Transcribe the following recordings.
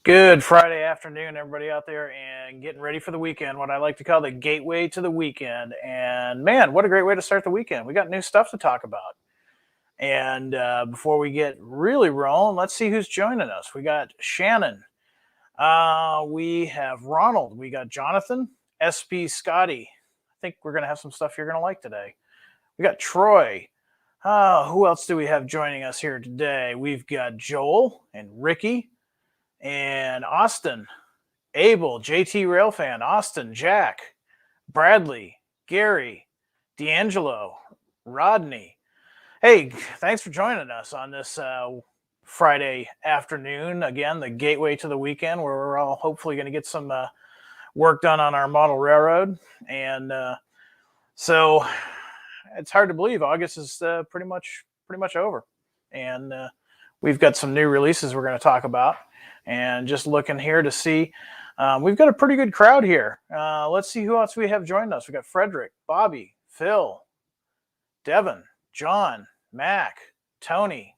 Good Friday afternoon, everybody out there, and getting ready for the weekend, what I like to call the gateway to the weekend. And man, what a great way to start the weekend. We got new stuff to talk about. And before we get really rolling, let's see who's joining us. We got Shannon. We have Ronald. We got Jonathan, SP Scotty. I think we're going to have some stuff you're going to like today. We got Troy. Who else do we have joining us here today? We've got Joel and Ricky. And Austin, Abel, JT Railfan, Austin, Jack, Bradley, Gary, D'Angelo, Rodney. Hey, thanks for joining us on this Friday afternoon. Again, the gateway to the weekend where we're all hopefully going to get some work done on our model railroad. And so it's hard to believe August is pretty much over. And we've got some new releases we're going to talk about. And just looking here to see, we've got a pretty good crowd here. Let's see who else we have joined us. We got Frederick, Bobby, Phil, Devin, John, Mac, Tony,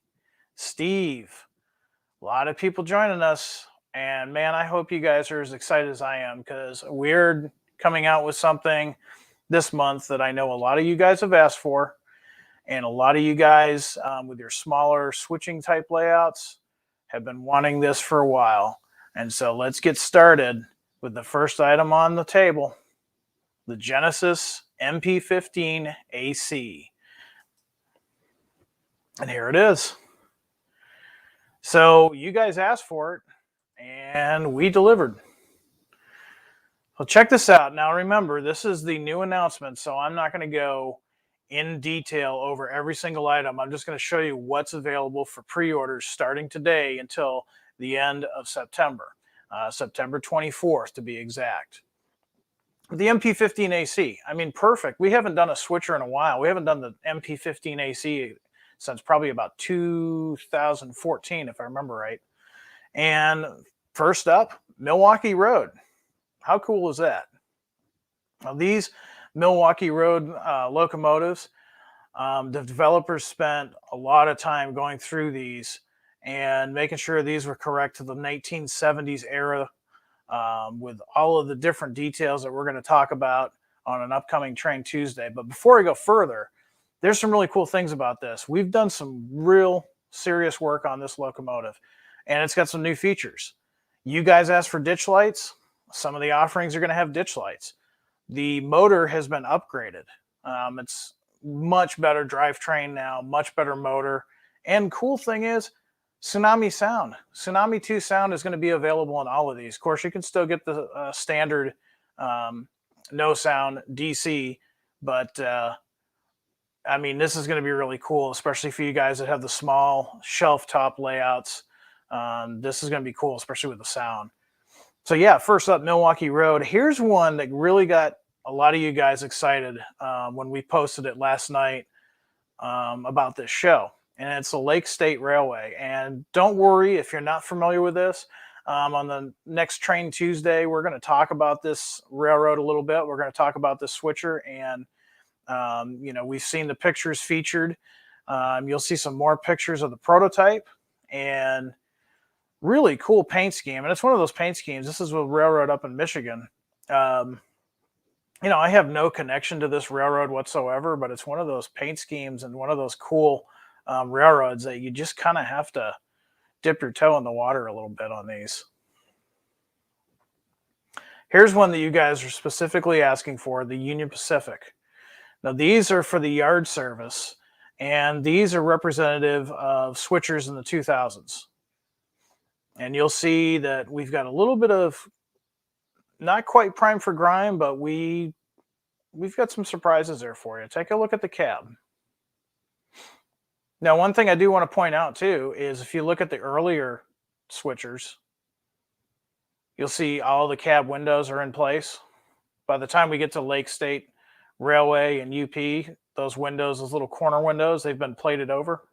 Steve. A lot of people joining us. And man, I hope you guys are as excited as I am because we're coming out with something this month that I know a lot of you guys have asked for. And a lot of you guys with your smaller switching type layouts have been wanting this for a while. And so let's get started with the first item on the table, the Genesis MP15AC. And here it is. So you guys asked for it and we delivered. Well, check this out. Now remember, this is the new announcement, so I'm not going to go in detail over every single item. I'm just going to show you what's available for pre-orders starting today until the end of September, September 24th to be exact. The MP15AC, I mean, perfect. We haven't done a switcher in a while. We haven't done the MP15AC since probably about 2014, if I remember right. And first up, Milwaukee Road. How cool is that? Now, these Milwaukee Road locomotives, the developers spent a lot of time going through these and making sure these were correct to the 1970s era with all of the different details that we're going to talk about on an upcoming Train Tuesday. But before I go further, there's some really cool things about this. We've done some real serious work on this locomotive, and it's got some new features. You guys asked for ditch lights. Some of the offerings are going to have ditch lights. The motor has been upgraded. It's much better drivetrain now, much better motor. And cool thing is, Tsunami sound. Tsunami 2 sound is going to be available in all of these. Of course, you can still get the standard no sound DC, but I mean, this is going to be really cool, especially for you guys that have the small shelf top layouts. This is going to be cool, especially with the sound. So yeah, first up, Milwaukee Road. Here's one that really got a lot of you guys excited when we posted it last night about this show. And it's the Lake State Railway. And don't worry if you're not familiar with this. On the next Train Tuesday, we're going to talk about this railroad a little bit. We're going to talk about this switcher. And, you know, we've seen the pictures featured. You'll see some more pictures of the prototype. And really cool paint scheme. And it's one of those paint schemes. This is a railroad up in Michigan. You know, I have no connection to this railroad whatsoever, but it's one of those paint schemes and one of those cool railroads that you just kind of have to dip your toe in the water a little bit on these. Here's one that you guys are specifically asking for, the Union Pacific. Now, these are for the yard service, and these are representative of switchers in the 2000s. And you'll see that we've got a little bit of not quite prime for grime, but we've got some surprises there for you. Take a look at the cab. Now, one thing I do want to point out too is if you look at the earlier switchers, you'll see all the cab windows are in place. By the time we get to Lake State Railway and UP, those windows, those little corner windows, they've been plated over.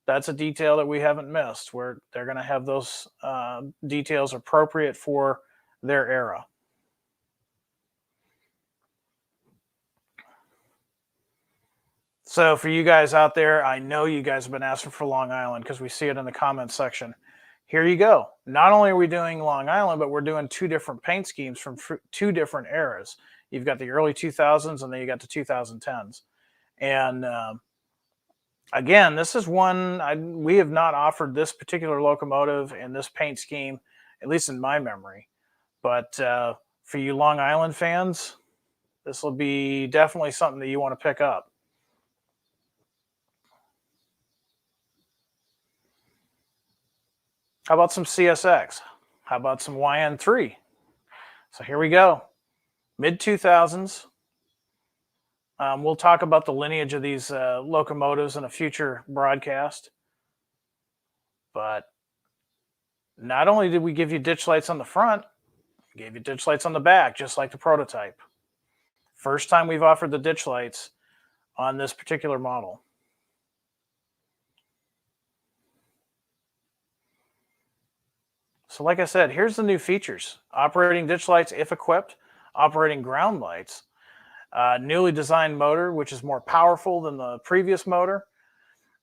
That's a detail that we haven't missed, where they're going to have those details appropriate for their era. So for you guys out there, I know you guys have been asking for Long Island because we see it in the comments section. here you go. Not only are we doing Long Island, but we're doing two different paint schemes from two different eras. You've got the early 2000s, and then you got the 2010s. And again, this is one we have not offered this particular locomotive in this paint scheme, at least in my memory. But for you Long Island fans, this will be definitely something that you want to pick up. How about some CSX? How about some YN3? So here we go. Mid-2000s. We'll talk about the lineage of these locomotives in a future broadcast. But not only did we give you ditch lights on the front, we gave you ditch lights on the back, just like the prototype. First time we've offered the ditch lights on this particular model. So like I said, here's the new features. Operating ditch lights if equipped, operating ground lights, newly designed motor, which is more powerful than the previous motor.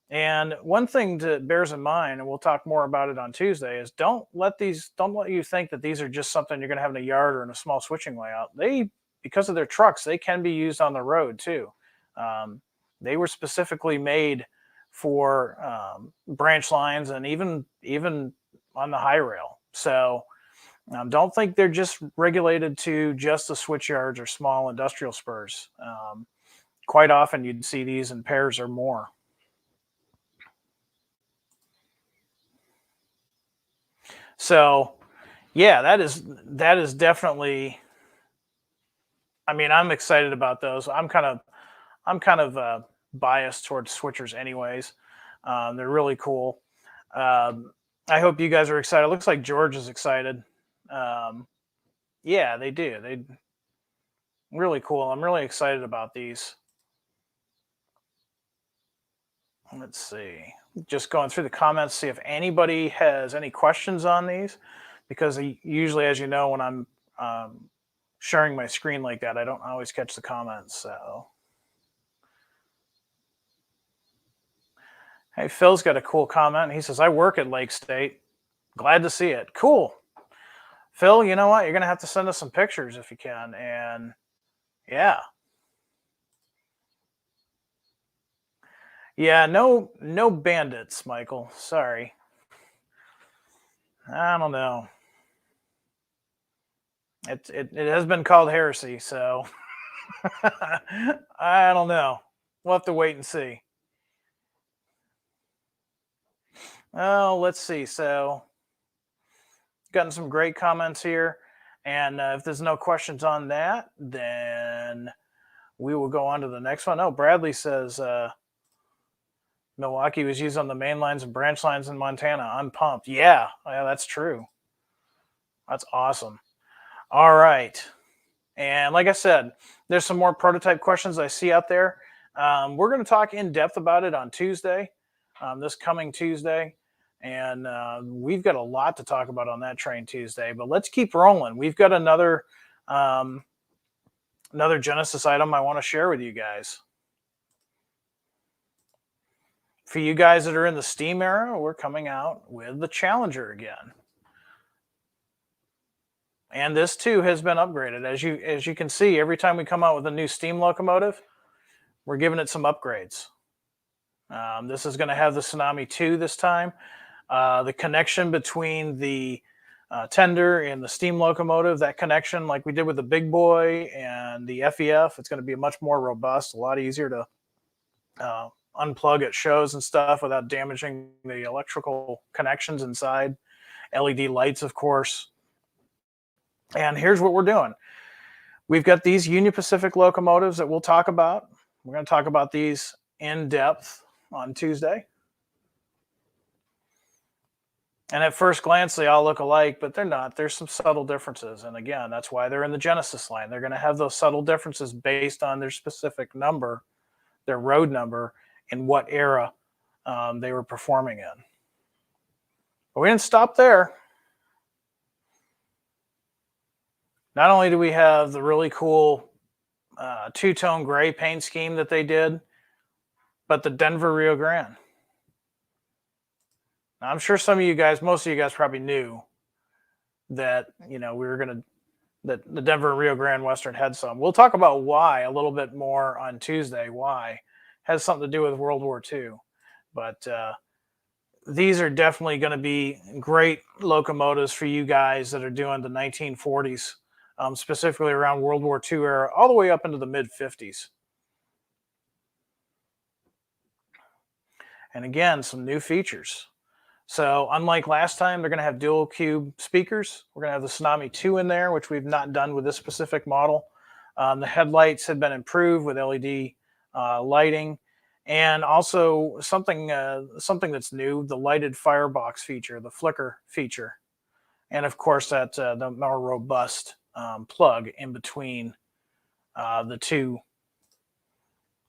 And one thing that bears in mind, and we'll talk more about it on Tuesday, is don't let you think that these are just something you're going to have in a yard or in a small switching layout. Because of their trucks, they can be used on the road too. They were specifically made for branch lines and even on the high rail. So don't think they're just regulated to just the switch yards or small industrial spurs. Quite often you'd see these in pairs or more. So yeah, that is definitely, I mean, I'm excited about those. I'm kind of biased towards switchers anyways. They're really cool. I hope you guys are excited. It looks like George is excited. Yeah, they do. They really cool. I'm really excited about these. Let's see. Just going through the comments, see if anybody has any questions on these, because usually, as you know, when I'm sharing my screen like that, I don't always catch the comments. So, hey, Phil's got a cool comment. He says, "I work at Lake State. Glad to see it." Cool. Phil, you know what? You're going to have to send us some pictures if you can. And yeah. Yeah, no bandits, Michael. Sorry. I don't know. It has been called heresy, so I don't know. We'll have to wait and see. Oh, let's see. So, gotten some great comments here. And if there's no questions on that, then we will go on to the next one. Oh, Bradley says Milwaukee was used on the main lines and branch lines in Montana. Unpumped. Yeah, that's true. That's awesome. All right. And like I said, there's some more prototype questions I see out there. We're going to talk in depth about it on Tuesday, this coming Tuesday. And we've got a lot to talk about on that train Tuesday. But let's keep rolling. We've got another Genesis item I want to share with you guys. For you guys that are in the Steam era, we're coming out with the Challenger again. And this too has been upgraded. As you can see, every time we come out with a new steam locomotive, we're giving it some upgrades. This is going to have the Tsunami 2 this time. The connection between the tender and the steam locomotive, that connection like we did with the Big Boy and the FEF, it's going to be much more robust, a lot easier to unplug at shows and stuff without damaging the electrical connections inside. LED lights, of course. And here's what we're doing. We've got these Union Pacific locomotives that we'll talk about. We're going to talk about these in depth on Tuesday. And at first glance, they all look alike, but they're not. There's some subtle differences. And again, that's why they're in the Genesis line. They're going to have those subtle differences based on their specific number, their road number, and what era they were performing in. But we didn't stop there. Not only do we have the really cool two-tone gray paint scheme that they did, but the Denver Rio Grande. Now, I'm sure some of you guys, most of you guys probably knew that, we were going to, that the Denver and Rio Grande Western had some. We'll talk about why a little bit more on Tuesday, why. It has something to do with World War II. But these are definitely going to be great locomotives for you guys that are doing the 1940s, specifically around World War II era, all the way up into the mid-50s. And again, some new features. So unlike last time, they're going to have dual cube speakers. We're going to have the Tsunami 2 in there, which we've not done with this specific model. The headlights have been improved with LED lighting. And also something that's new, the lighted firebox feature, the flicker feature. And of course, that the more robust plug in between the two,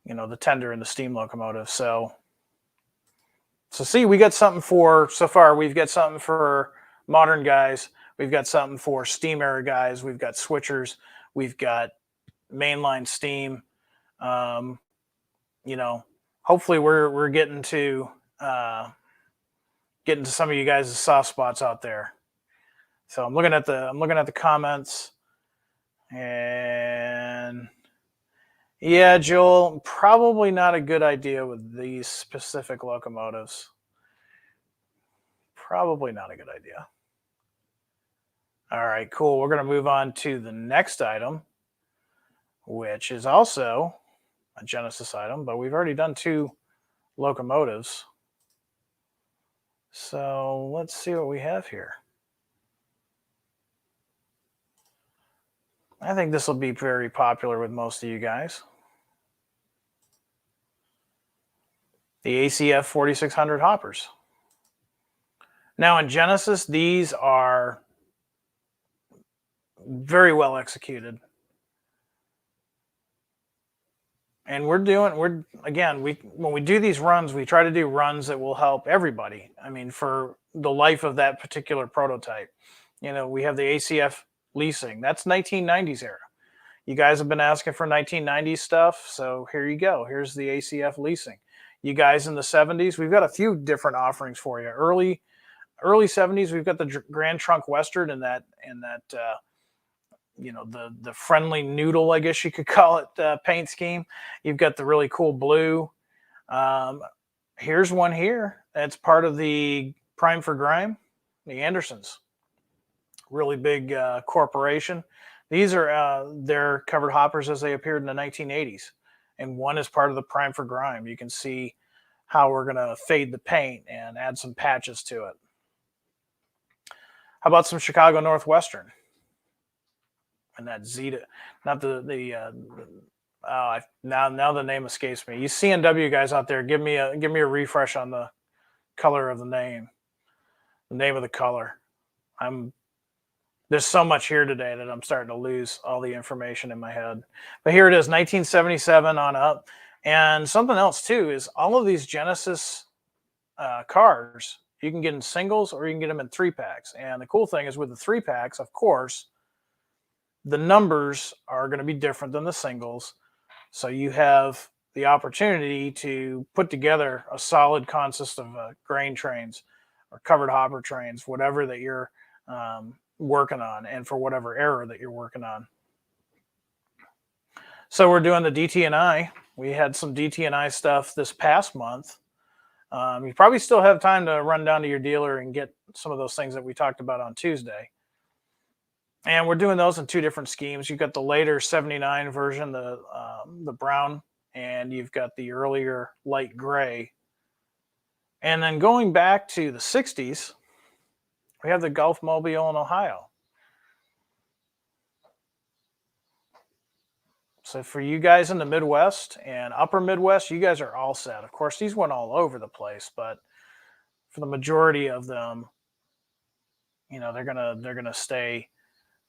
the tender and the steam locomotive. So see, we got something for, so far, we've got something for modern guys. We've got something for steam era guys. We've got switchers. We've got mainline steam. Hopefully we're getting to some of you guys' soft spots out there. So I'm looking at the comments, and yeah, Joel, probably not a good idea with these specific locomotives. Probably not a good idea. All right, cool. We're going to move on to the next item, which is also a Genesis item, but we've already done 2 locomotives. So let's see what we have here. I think this will be very popular with most of you guys. The ACF 4600 hoppers. Now in Genesis, these are very well executed. And when we do these runs, we try to do runs that will help everybody. I mean, for the life of that particular prototype. We have the ACF leasing. That's 1990s era. You guys have been asking for 1990s stuff, so here you go. Here's the ACF leasing. You guys in the 70s, we've got a few different offerings for you. Early 70s, we've got the Grand Trunk Western and that the friendly noodle, I guess you could call it, paint scheme. You've got the really cool blue. Here's one here. That's part of the Prime for Grime, the Andersons. Really big corporation. These are their covered hoppers as they appeared in the 1980s. And one is part of the Prime for Grime. You can see how we're going to fade the paint and add some patches to it. How about some Chicago Northwestern? And that Zeta, not now the name escapes me. You CNW guys out there, give me a refresh on the color of the name of the color. There's so much here today that I'm starting to lose all the information in my head. But here it is, 1977 on up. And something else too is all of these Genesis cars, you can get in singles or you can get them in 3-packs. And the cool thing is with the 3-packs, of course, the numbers are going to be different than the singles. So you have the opportunity to put together a solid consist of grain trains or covered hopper trains, whatever that you're working on, and for whatever era that you're working on. So we're doing the DT&I. We had some DT&I stuff this past month. You probably still have time to run down to your dealer and get some of those things that we talked about on Tuesday. And we're doing those in 2 different schemes. You've got the later 79 version, the brown, and you've got the earlier light gray. And then going back to the 60s, we have the Gulf Mobile in Ohio. So for you guys in the Midwest and upper Midwest, you guys are all set. Of course, these went all over the place, but for the majority of them, they're gonna stay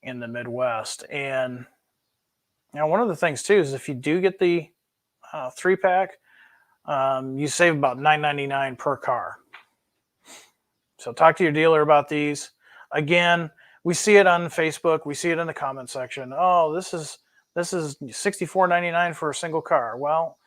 in the Midwest. And one of the things too is if you do get the 3-pack, you save about $9.99 per car. So talk to your dealer about these. Again, we see it on Facebook. We see it in the comment section. Oh, this is $64.99 for a single car. Well,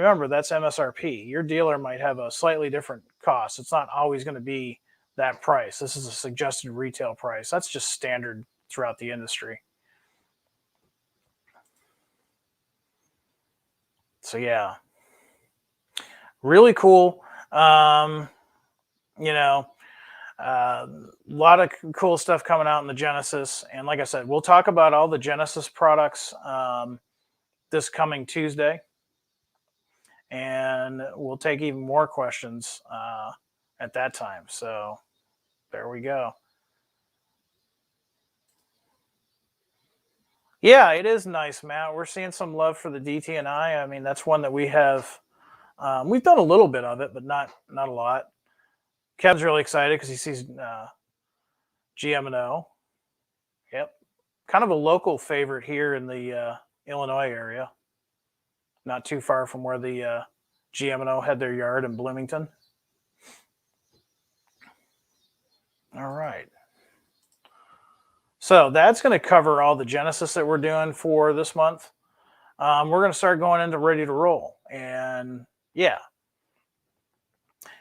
remember, that's MSRP. Your dealer might have a slightly different cost. It's not always going to be that price. This is a suggested retail price. That's just standard throughout the industry. So yeah, really cool. You know, a lot of cool stuff coming out in the Genesis. And like I said, we'll talk about all the Genesis products this coming Tuesday. And we'll take even more questions at that time. So there we go. Yeah, it is nice, Matt. We're seeing some love for the DT&I. I mean, that's one that we have. We've done a little bit of it, but not a lot. Kevin's really excited because he sees GM&O. Yep, kind of a local favorite here in the Illinois area. Not too far from where the GM&O had their yard in Bloomington. All right. So that's going to cover all the Genesis that we're doing for this month. We're going to start going into ready to roll. And yeah.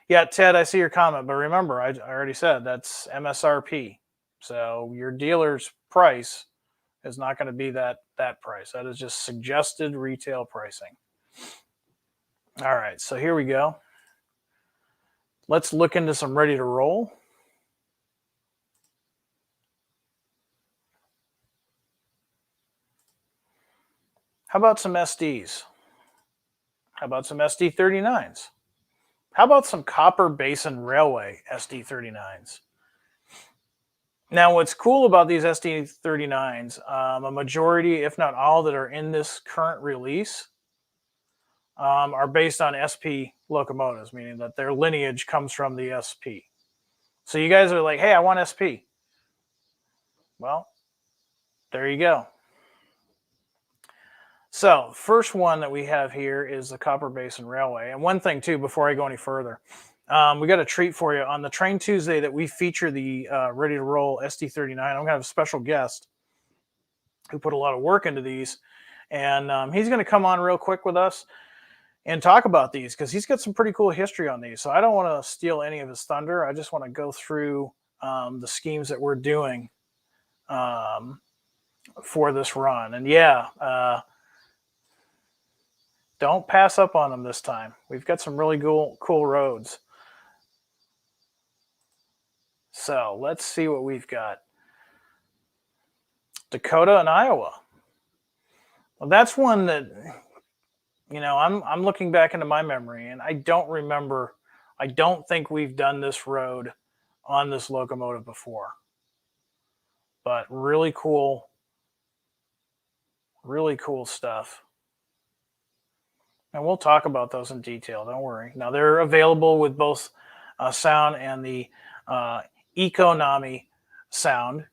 Yeah, Ted, I see your comment. But remember, I already said that's MSRP. So your dealer's price is not going to be that price. That is just suggested retail pricing. All right, so here we go. Let's look into some ready to roll. How about some SDs? How about some SD39s? How about some Copper Basin Railway SD39s? Now, what's cool about these SD39s, a majority, if not all, that are in this current release are based on SP locomotives, meaning that their lineage comes from the SP. So you guys are like, hey, I want SP. Well, there you go. So first one that we have here is the Copper Basin Railway. And one thing, too, before I go any further, we got a treat for you. On the Train Tuesday that we feature the Ready to Roll SD39, I'm going to have a special guest who put a lot of work into these. And he's going to come on real quick with us and talk about these because he's got some pretty cool history on these. So I don't want to steal any of his thunder. I just want to go through the schemes that we're doing for this run. And yeah, don't pass up on them this time. We've got some really cool roads. So let's see what we've got. Dakota and Iowa. Well, that's one that, you know, I'm looking back into my memory, and I don't remember. I don't think we've done this road on this locomotive before. But really cool stuff. And we'll talk about those in detail. Don't worry. Now, they're available with both sound and the economy sound.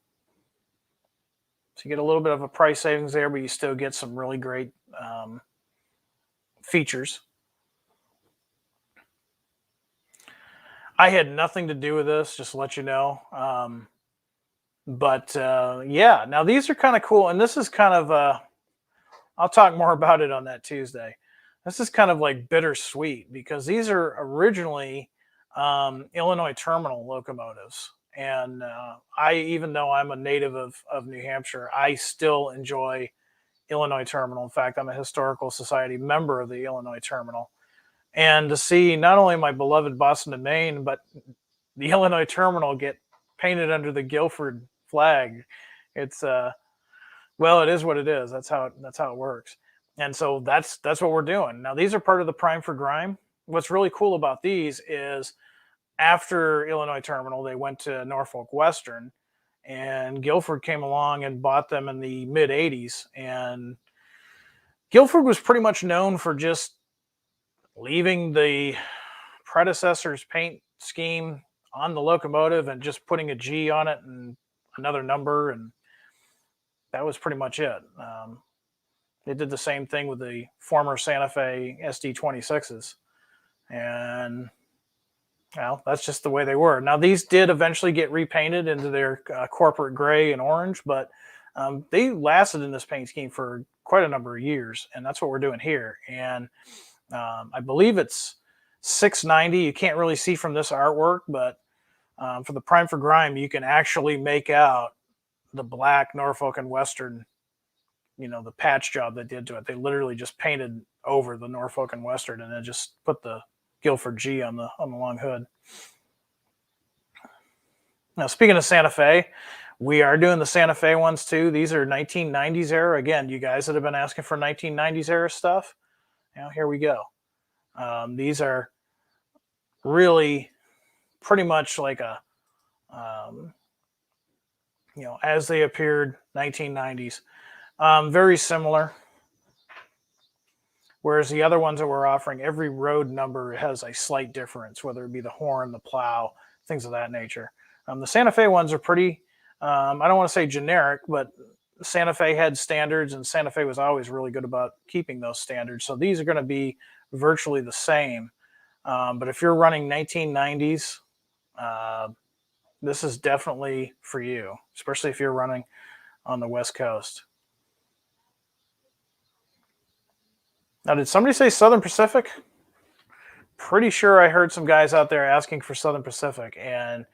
So you get a little bit of a price savings there, but you still get some really great features. I had nothing to do with this, just to let you know. But yeah, now these are kind of cool. And this is kind of, I'll talk more about it on that Tuesday. This is kind of like bittersweet because these are originally Illinois terminal locomotives. And even though I'm a native of New Hampshire, I still enjoy Illinois terminal. In fact, I'm a historical society member of the Illinois terminal. And to see not only my beloved Boston and Maine, but the Illinois terminal get painted under the Guilford flag, it's well, it is what it is. That's how it works. And so that's what we're doing. Now, these are part of the Prime for Grime. What's really cool about these is after Illinois Terminal, they went to Norfolk Western, and Guilford came along and bought them in the mid-'80s. And Guilford was pretty much known for just leaving the predecessor's paint scheme on the locomotive and just putting a G on it and another number, and that was pretty much it. They did the same thing with the former Santa Fe SD26s. And, well, that's just the way they were. Now, these did eventually get repainted into their corporate gray and orange, but they lasted in this paint scheme for quite a number of years, and that's what we're doing here. And I believe it's $690. You can't really see from this artwork, but for the Prime for Grime, you can actually make out the black Norfolk and Western, the patch job they did to it. They literally just painted over the Norfolk and Western and then just put the Guilford G on the long hood. Now, speaking of Santa Fe, we are doing the Santa Fe ones too. These are 1990s era. Again, you guys that have been asking for 1990s era stuff, here we go. These are really pretty much like a, as they appeared 1990s. Very similar. Whereas the other ones that we're offering, every road number has a slight difference, whether it be the horn, the plow, things of that nature. The Santa Fe ones are pretty, I don't want to say generic, but Santa Fe had standards, and Santa Fe was always really good about keeping those standards. So these are going to be virtually the same. But if you're running 1990s, this is definitely for you, especially if you're running on the West Coast. Now, did somebody say Southern Pacific? Pretty sure I heard some guys out there asking for Southern Pacific, and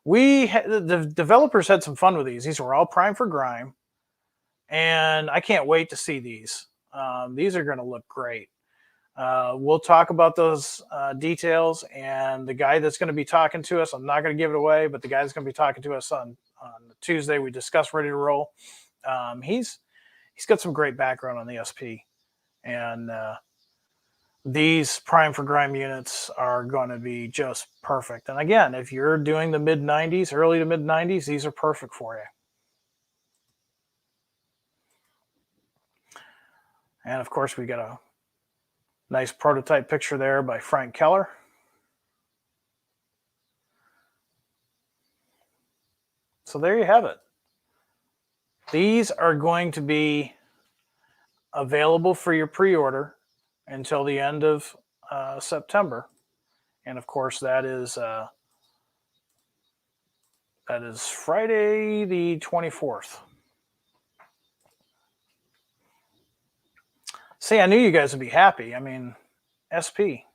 the developers had some fun with these. These were all Prime for Grime, and I can't wait to see these. These are going to look great. We'll talk about those details, and the guy that's going to be talking to us, I'm not going to give it away, but the guy that's going to be talking to us on Tuesday, we discussed Ready to Roll. He's got some great background on the SP, and these Prime for Grime units are going to be just perfect. And again, if you're doing the mid-90s, early to mid-90s, these are perfect for you. And of course, we got a nice prototype picture there by Frank Keller. So there you have it. These are going to be available for your pre-order until the end of September. And of course, that is Friday the 24th. See, I knew you guys would be happy. I mean, SP.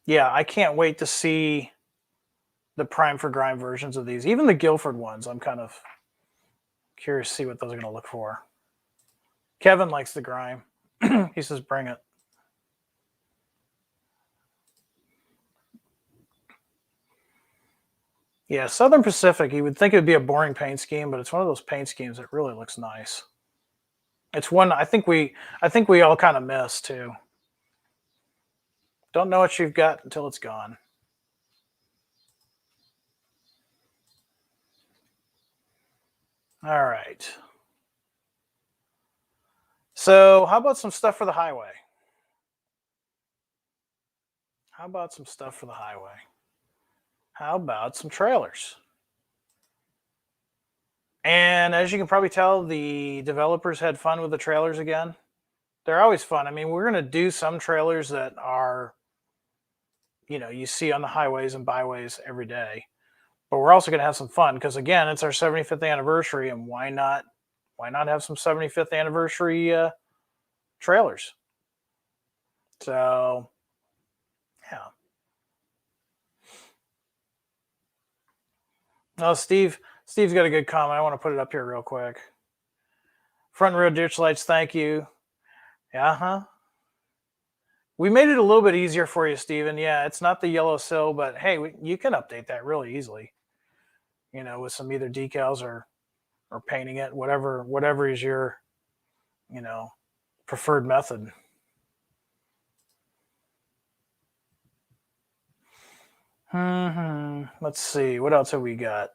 Yeah, I can't wait to see the Prime for Grime versions of these. Even the Guilford ones, I'm kind of curious to see what those are going to look for. Kevin likes the Grime. He says, bring it. Yeah, Southern Pacific, you would think it would be a boring paint scheme, but it's one of those paint schemes that really looks nice. It's one I think we all kind of miss too. Don't know what you've got until it's gone. All right. So how about some stuff for the highway? How about some stuff for the highway? How about some trailers? And as you can probably tell, the developers had fun with the trailers again. They're always fun. I mean, we're going to do some trailers that are, you see on the highways and byways every day. But we're also going to have some fun because, again, it's our 75th anniversary, and why not have some 75th anniversary trailers? So, yeah. Oh, Steve's got a good comment. I want to put it up here real quick. Front and rear ditch lights, thank you. Yeah, we made it a little bit easier for you, Steven. Yeah, it's not the yellow sill, but hey, you can update that really easily. With some either decals or painting it, whatever is your, preferred method. Let's see, what else have we got?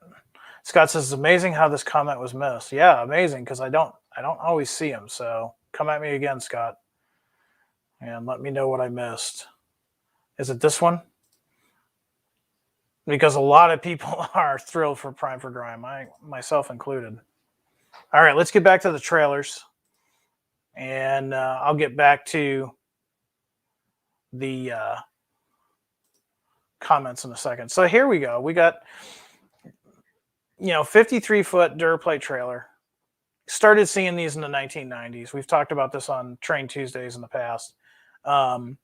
Scott says it's amazing how this comment was missed. Yeah, amazing, because I don't always see them. So come at me again, Scott, and let me know what I missed. Is it this one? Because a lot of people are thrilled for Prime for Grime, myself included. All right, let's get back to the trailers, and I'll get back to the comments in a second. So here we go. We got, 53-foot Duraplate trailer. Started seeing these in the 1990s. We've talked about this on Train Tuesdays in the past. Highway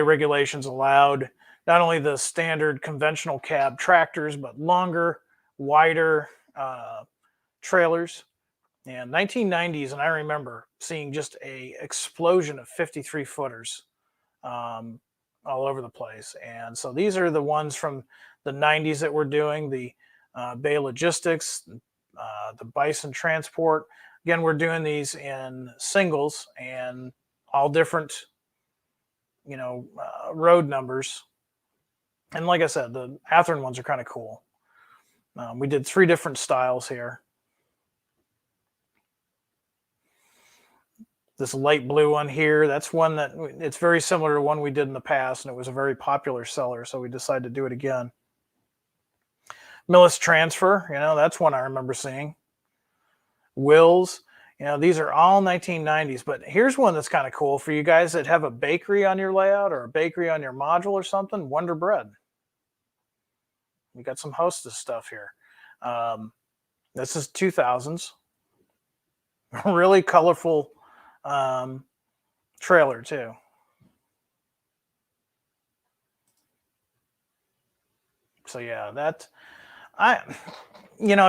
regulations allowed not only the standard conventional cab tractors, but longer, wider trailers. And 1990s, and I remember seeing just a explosion of 53 footers all over the place. And so these are the ones from the 90s that we're doing, the Bay Logistics, the Bison Transport. Again, we're doing these in singles and all different, road numbers. And like I said, the Athearn ones are kind of cool. We did 3 different styles here. This light blue one here, that's one that it's very similar to one we did in the past, and it was a very popular seller, so we decided to do it again. Millis Transfer, that's one I remember seeing. Wills, these are all 1990s, but here's one that's kind of cool for you guys that have a bakery on your layout or a bakery on your module or something. Wonder Bread. We got some Hostess stuff here. This is 2000s. Really colorful trailer too. So yeah,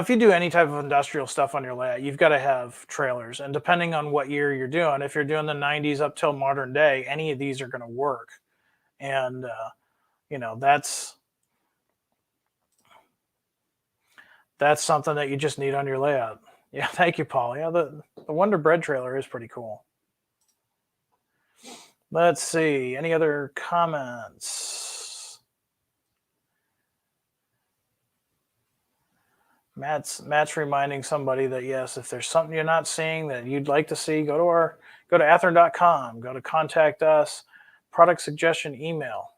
if you do any type of industrial stuff on your layout, you've got to have trailers. And depending on what year you're doing, if you're doing the 90s up till modern day, any of these are going to work. And that's something that you just need on your layout. Yeah, thank you, Paul. Yeah, the Wonder Bread trailer is pretty cool. Let's see. Any other comments? Matt's reminding somebody that yes, if there's something you're not seeing that you'd like to see, go to athearn.com, go to contact us, product suggestion email,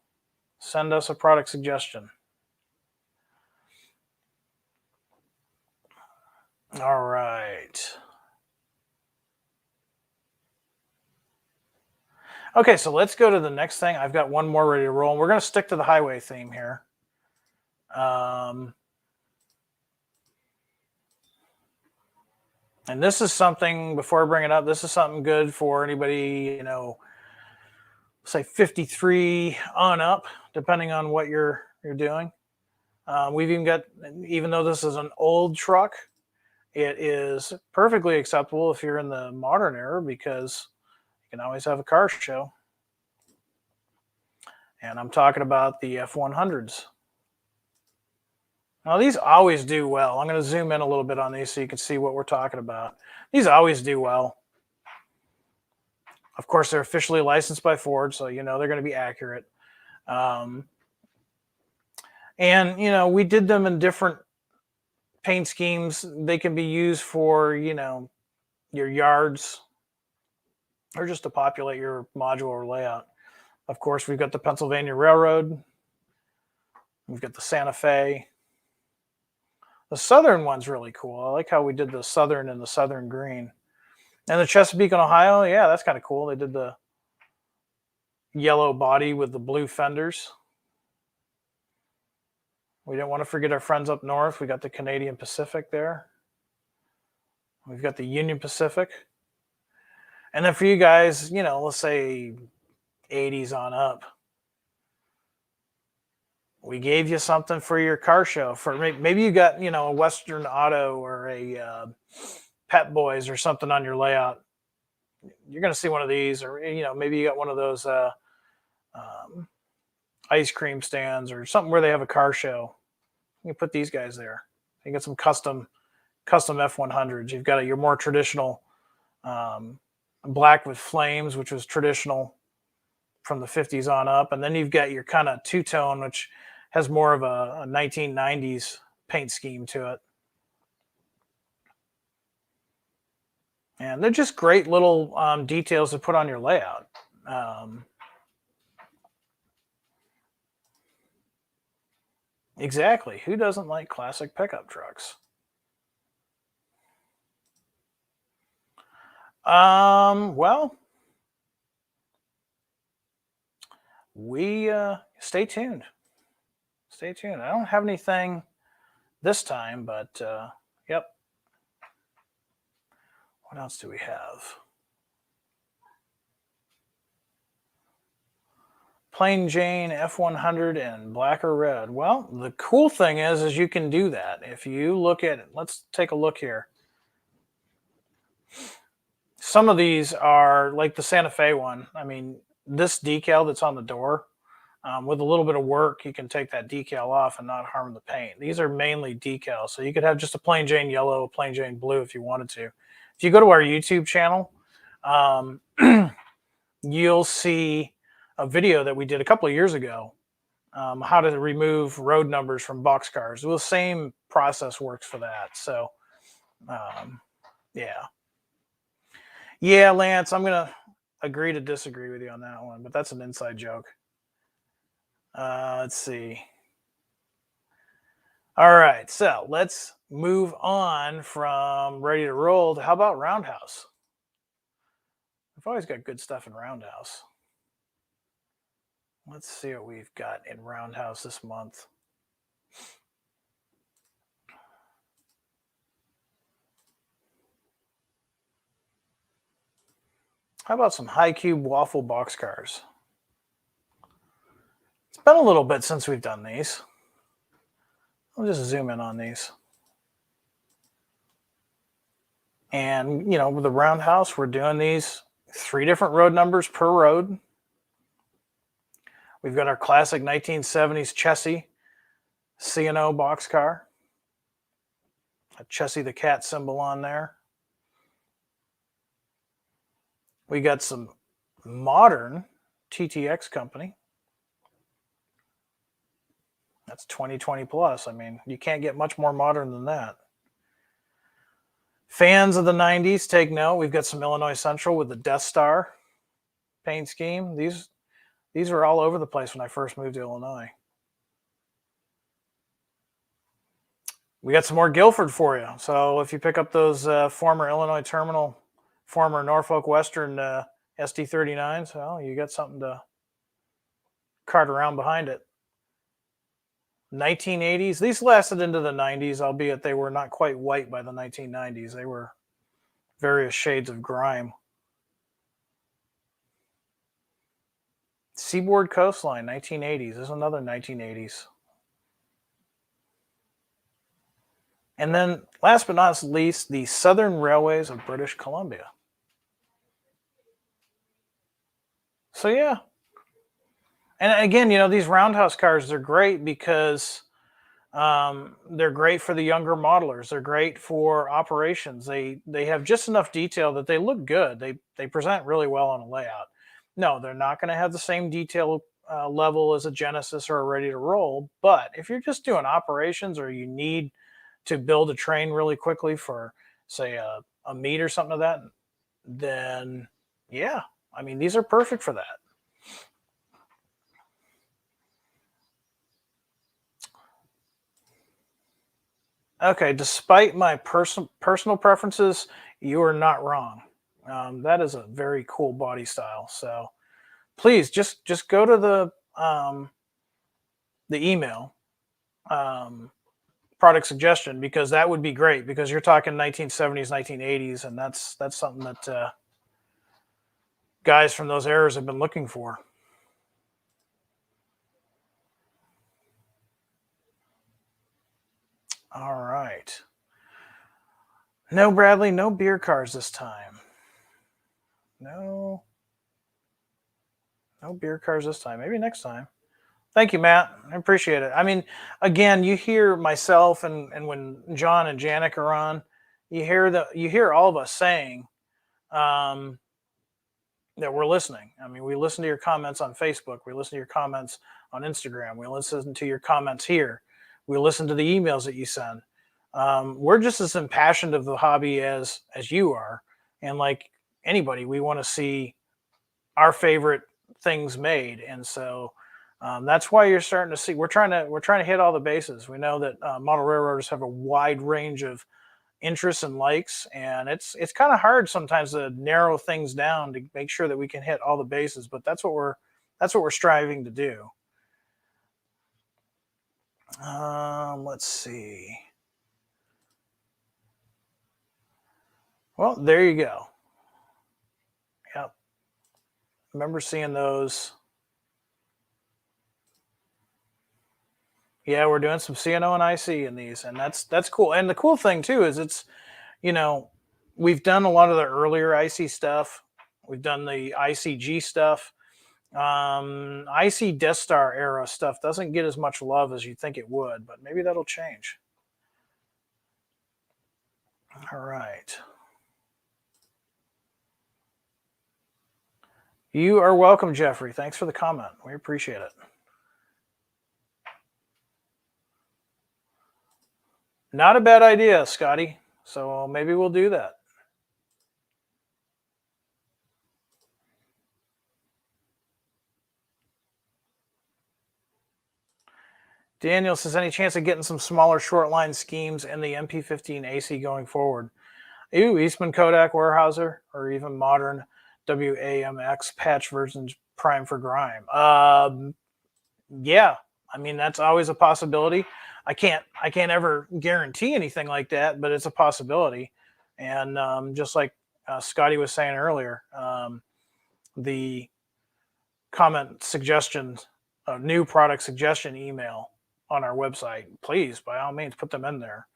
send us a product suggestion. All right. Okay, so let's go to the next thing. I've got one more ready to roll. We're going to stick to the highway theme here. And this is something, before I bring it up, this is something good for anybody, say 53 on up, depending on what you're doing. We've even got, even though this is an old truck, it is perfectly acceptable if you're in the modern era because you can always have a car show. And I'm talking about the F100s. Now, these always do well. I'm going to zoom in a little bit on these so you can see what we're talking about. These always do well. Of course, they're officially licensed by Ford, so they're going to be accurate. And, we did them in different paint schemes. They can be used for, your yards or just to populate your module or layout. Of course, we've got the Pennsylvania Railroad. We've got the Santa Fe. The Southern one's really cool. I like how we did the Southern and the Southern green. And the Chesapeake and Ohio, yeah, that's kind of cool. They did the yellow body with the blue fenders. We didn't want to forget our friends up north. We got the Canadian Pacific there. We've got the Union Pacific. And then for you guys, let's say 80s on up, we gave you something for your car show. For maybe you got, a Western Auto or a Pet Boys or something on your layout. You're going to see one of these, or maybe you got one of those ice cream stands or something where they have a car show. You put these guys there. You got some custom F100s. You've got your more traditional black with flames, which was traditional from the 50s on up, and then you've got your kind of two-tone, which has more of a 1990s paint scheme to it. And they're just great little details to put on your layout. Exactly. Who doesn't like classic pickup trucks? Well, we stay tuned. Stay tuned. I don't have anything this time, but yep. What else do we have? Plain Jane F100 in black or red. Well, the cool thing is you can do that. If you look at it, let's take a look here. Some of these are like the Santa Fe one. I mean, this decal that's on the door, with a little bit of work, you can take that decal off and not harm the paint. These are mainly decals, so you could have just a plain Jane yellow, a plain Jane blue if you wanted to. If you go to our YouTube channel, you'll see a video that we did a couple of years ago, how to remove road numbers from boxcars. Well, the same process works for that. So, yeah. Yeah, Lance, I'm going to agree to disagree with you on that one, but that's an inside joke. Let's see. All right, so let's move on from Ready to Roll to how about Roundhouse? We've always got good stuff in Roundhouse. Let's see what we've got in Roundhouse this month. How about some high cube waffle boxcars? It's been a little bit since we've done these. I'll just zoom in on these. And, you know, with the Roundhouse, we're doing these 3 different road numbers per road. We've got our classic 1970s Chessie C&O boxcar. A Chessie the cat symbol on there. We got some modern TTX company. That's 2020 plus. I mean, you can't get much more modern than that. Fans of the 90s, take note. We've got some Illinois Central with the Death Star paint scheme. These were all over the place when I first moved to Illinois. We got some more Guilford for you. So if you pick up those former Illinois Terminal, former Norfolk Western SD39s, well, you got something to cart around behind it. 1980s. These lasted into the 90s, albeit they were not quite white by the 1990s. They were various shades of grime. Seaboard Coastline, 1980s. There's another 1980s. And then, last but not least, the Southern Railways of British Columbia. So, yeah. And again, you know, these Roundhouse cars, they're great because they're great for the younger modelers. They're great for operations. They have just enough detail that they look good. They present really well on a layout. No, they're not going to have the same detail level as a Genesis or a Ready to Roll. But if you're just doing operations or you need to build a train really quickly for, say, a meet or something of that, then yeah, I mean, these are perfect for that. Okay, despite my personal preferences, you are not wrong. That is a very cool body style. So please just go to the email product suggestion, because that would be great, because you're talking 1970s, 1980s, and that's something that guys from those eras have been looking for. All right. No, Bradley, no beer cars this time. No beer cars this time. Maybe next time. Thank you, Matt. I appreciate it. I mean, again, you hear myself and when John and Janik are on, you hear all of us saying that we're listening. I mean, we listen to your comments on Facebook. We listen to your comments on Instagram. We listen to your comments here. We listen to the emails that you send. We're just as impassioned of the hobby as you are. And like anybody, we want to see our favorite things made. And so that's why you're starting to see we're trying to hit all the bases. We know that model railroaders have a wide range of interests and likes, and it's kind of hard sometimes to narrow things down to make sure that we can hit all the bases. But that's what we're striving to do. Let's see. Well, there you go. Yep. Remember seeing those. Yeah, we're doing some CNO and IC in these, and that's cool. And the cool thing too is it's, you know, we've done a lot of the earlier IC stuff. We've done the ICG stuff. IC Death Star era stuff doesn't get as much love as you think it would, but maybe that'll change. All right. You are welcome, Jeffrey. Thanks for the comment. We appreciate it. Not a bad idea, Scotty. So maybe we'll do that. Daniel says, any chance of getting some smaller short line schemes in the MP15AC going forward? Ooh, Eastman Kodak Weyerhaeuser, or even modern WAMX patch versions prime for grime. Yeah, I mean that's always a possibility. I can't ever guarantee anything like that, but it's a possibility. And just like Scotty was saying earlier, the comment suggestion, new product suggestion email on our website, please by all means put them in there.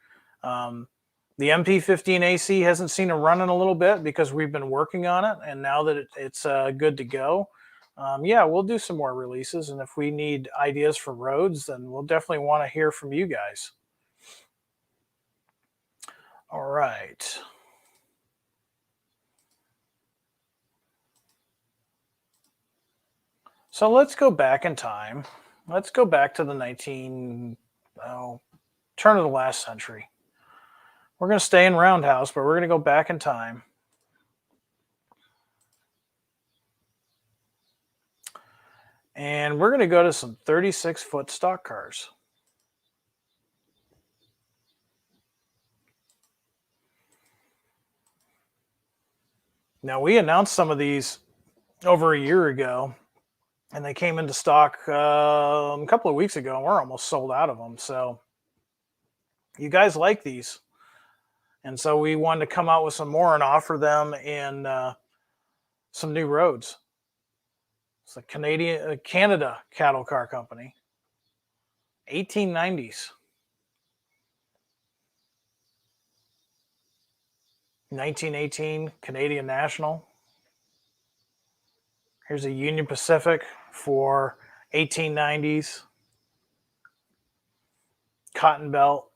The MP15AC hasn't seen a run in a little bit because we've been working on it, and now that it's good to go, yeah, we'll do some more releases. And if we need ideas for roads, then we'll definitely want to hear from you guys. All right. So let's go back in time. Let's go back to the turn of the last century. We're going to stay in Roundhouse, but we're going to go back in time. And we're going to go to some 36-foot stock cars. Now, we announced some of these over a year ago, and they came into stock a couple of weeks ago, and we're almost sold out of them. So you guys like these. And so we wanted to come out with some more and offer them in some new roads. It's a Canada cattle car company, 1890s. 1918 Canadian National. Here's a Union Pacific for 1890s. Cotton Belt,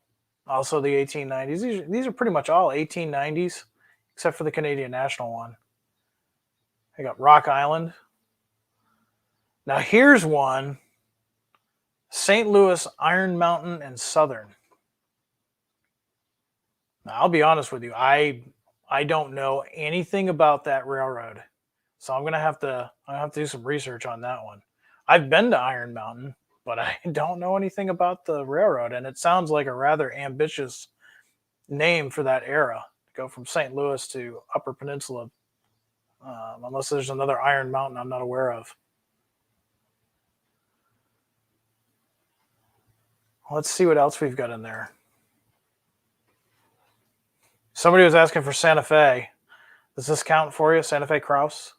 also the 1890s. These are pretty much all 1890s, except for the Canadian National one. I got Rock Island. Now here's one, St. Louis, Iron Mountain, and Southern. Now I'll be honest with you, I don't know anything about that railroad, so I'm gonna have to do some research on that one. I've been to Iron Mountain, but I don't know anything about the railroad, and it sounds like a rather ambitious name for that era to go from St. Louis to Upper Peninsula, unless there's another Iron Mountain I'm not aware of. Let's see what else we've got in there. Somebody was asking for Santa Fe. Does this count for you, Santa Fe Kraus?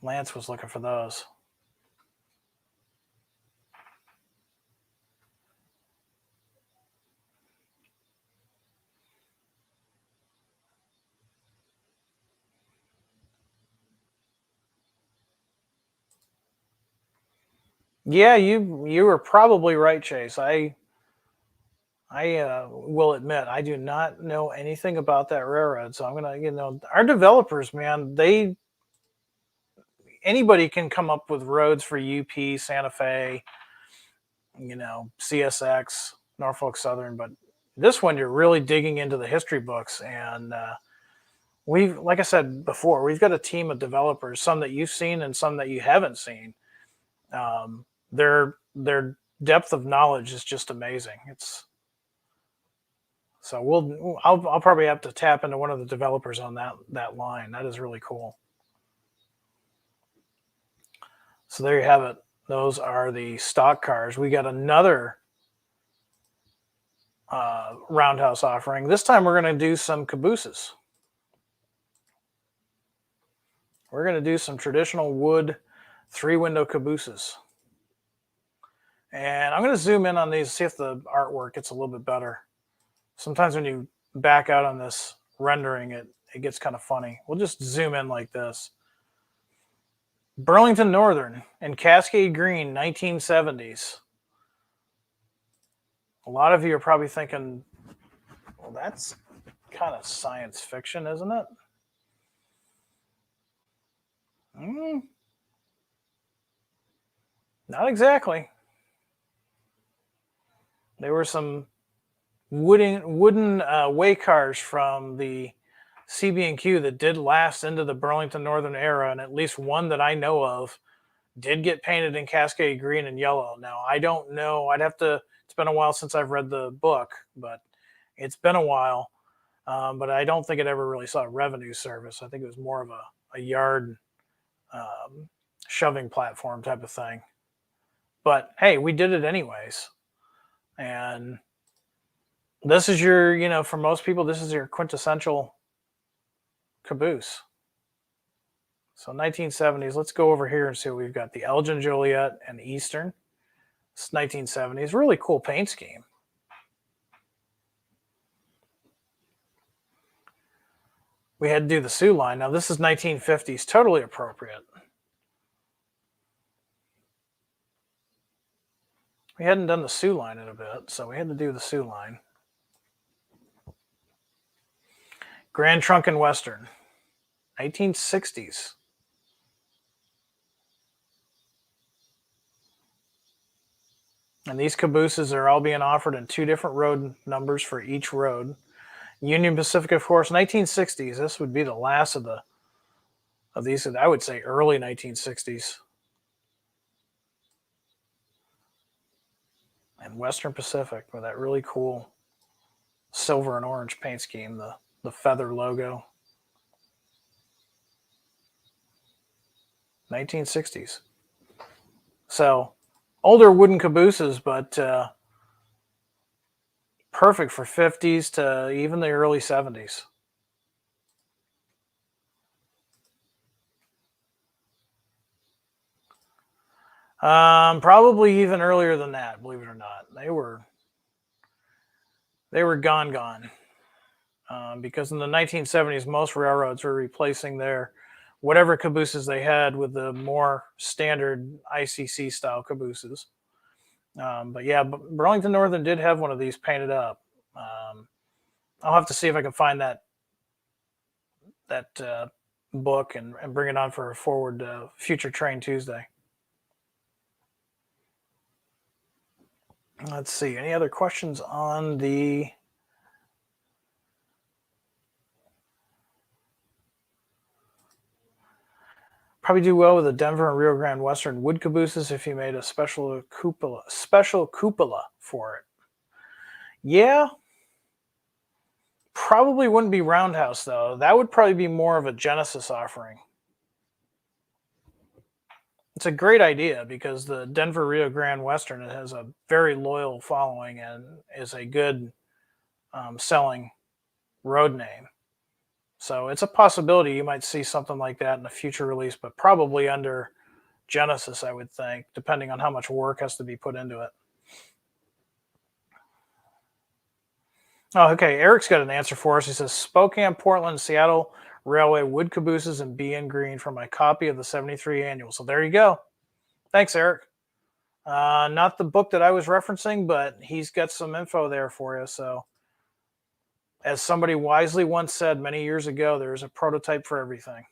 Lance was looking for those. Yeah, you were probably right, Chase. I will admit I do not know anything about that railroad, so I'm gonna, our developers, man, anybody can come up with roads for UP, Santa Fe, CSX, Norfolk Southern, but this one you're really digging into the history books, and like I said before, we've got a team of developers, some that you've seen and some that you haven't seen. Their depth of knowledge is just amazing. I'll probably have to tap into one of the developers on that line. That is really cool. So there you have it. Those are the stock cars. We got another Roundhouse offering. This time we're going to do some cabooses. We're going to do some traditional wood 3-window cabooses. And I'm going to zoom in on these, see if the artwork gets a little bit better. Sometimes when you back out on this rendering, it gets kind of funny. We'll just zoom in like this. Burlington Northern in Cascade Green, 1970s. A lot of you are probably thinking, well, that's kind of science fiction, isn't it? Not exactly. There were some wooden way cars from the CB&Q that did last into the Burlington Northern era, and at least one that I know of did get painted in Cascade Green and yellow. Now, I don't know. It's been a while since I've read the book, but it's been a while. But I don't think it ever really saw revenue service. I think it was more of a yard shoving platform type of thing. But hey, we did it anyways. And this is your, for most people, this is your quintessential caboose. So 1970s, let's go over here and see what we've got. The Elgin Joliet and Eastern. It's 1970s, really cool paint scheme. We had to do the Sioux line. Now this is 1950s, totally appropriate. We hadn't done the Sioux line in a bit, so we had to do the Sioux line. Grand Trunk and Western, 1960s. And these cabooses are all being offered in 2 different road numbers for each road. Union Pacific, of course, 1960s. This would be the last of these. I would say early 1960s. And Western Pacific with that really cool silver and orange paint scheme, the feather logo. 1960s. So older wooden cabooses, but perfect for 50s to even the early 70s. Probably even earlier than that, believe it or not. They were gone. Because in the 1970s, most railroads were replacing their whatever cabooses they had with the more standard ICC style cabooses. But yeah, Burlington Northern did have one of these painted up. I'll have to see if I can find that book and bring it on for a forward future Train Tuesday. Let's see. Any other questions on the... Probably do well with the Denver and Rio Grande Western wood cabooses if you made a special cupola for it. Yeah. Probably wouldn't be Roundhouse, though. That would probably be more of a Genesis offering. It's a great idea because the Denver Rio Grande Western, it has a very loyal following and is a good selling road name. So it's a possibility you might see something like that in a future release, but probably under Genesis, I would think, depending on how much work has to be put into it. Oh, okay. Eric's got an answer for us. He says, Spokane, Portland, Seattle Railway wood cabooses in BN green for my copy of the 73 annual. So there you go. Thanks, Eric. Not the book that I was referencing, but he's got some info there for you. So as somebody wisely once said many years ago, there's a prototype for everything.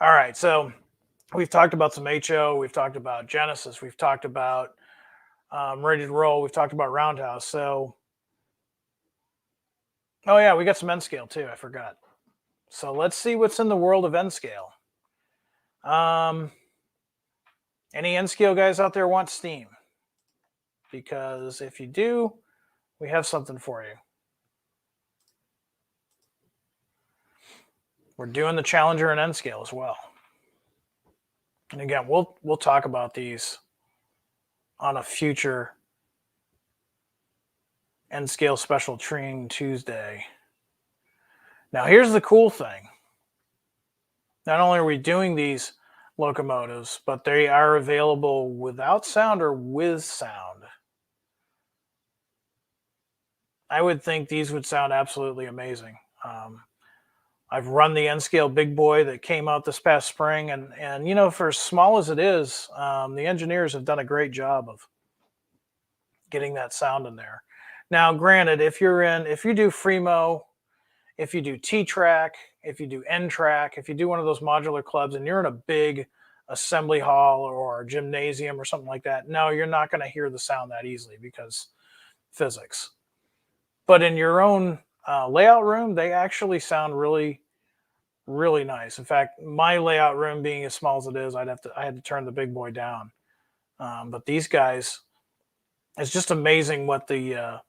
All right, so we've talked about some HO, we've talked about Genesis, we've talked about Ready to Roll, we've talked about Roundhouse. So, oh yeah, we got some N scale too, I forgot. So let's see what's in the world of N scale. Any N scale guys out there want Steam? Because if you do, we have something for you. We're doing the Challenger and N scale as well. And again, we'll talk about these on a future N scale special Training Tuesday. Now here's the cool thing. Not only are we doing these locomotives, but they are available without sound or with sound. I would think these would sound absolutely amazing. I've run the N-scale big boy that came out this past spring, and you know, for as small as it is, the engineers have done a great job of getting that sound in there. Now, granted, if you do Fremo, if you do T-track, if you do N-track, if you do one of those modular clubs, and you're in a big assembly hall or a gymnasium or something like that, no, you're not going to hear the sound that easily because physics. But in your own layout room, they actually sound really, really nice. In fact, my layout room being as small as it is, I had to turn the big boy down. But these guys, it's just amazing what the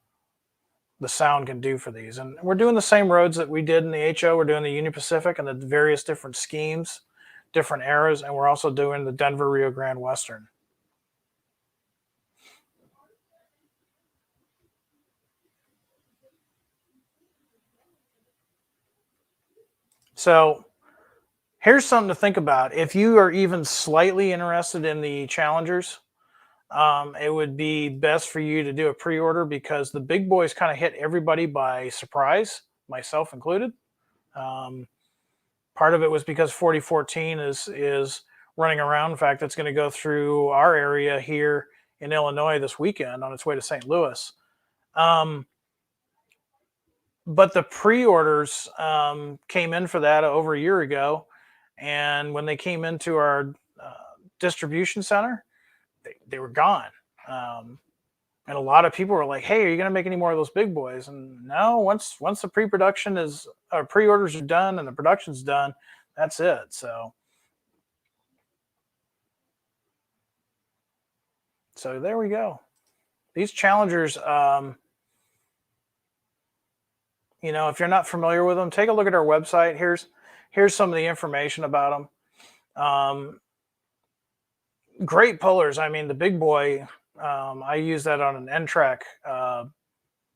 sound can do for these. And we're doing the same roads that we did in the HO. We're doing the Union Pacific and the various different schemes, different eras, and we're also doing the Denver Rio Grande Western. So here's something to think about. If you are even slightly interested in the Challengers, it would be best for you to do a pre-order because the big boys kind of hit everybody by surprise, myself included. Part of it was because 4014 is running around. In fact, it's going to go through our area here in Illinois this weekend on its way to St. Louis. But the pre-orders came in for that over a year ago, and when they came into our distribution center, they were gone. And a lot of people were like, "Hey, are you going to make any more of those big boys?" And no, once the pre-production is, or pre-orders are done and the production's done, that's it. So there we go. These Challengers, you know, if you're not familiar with them, take a look at our website. Here's some of the information about them. Great pullers. I mean, the big boy, I used that on an N-track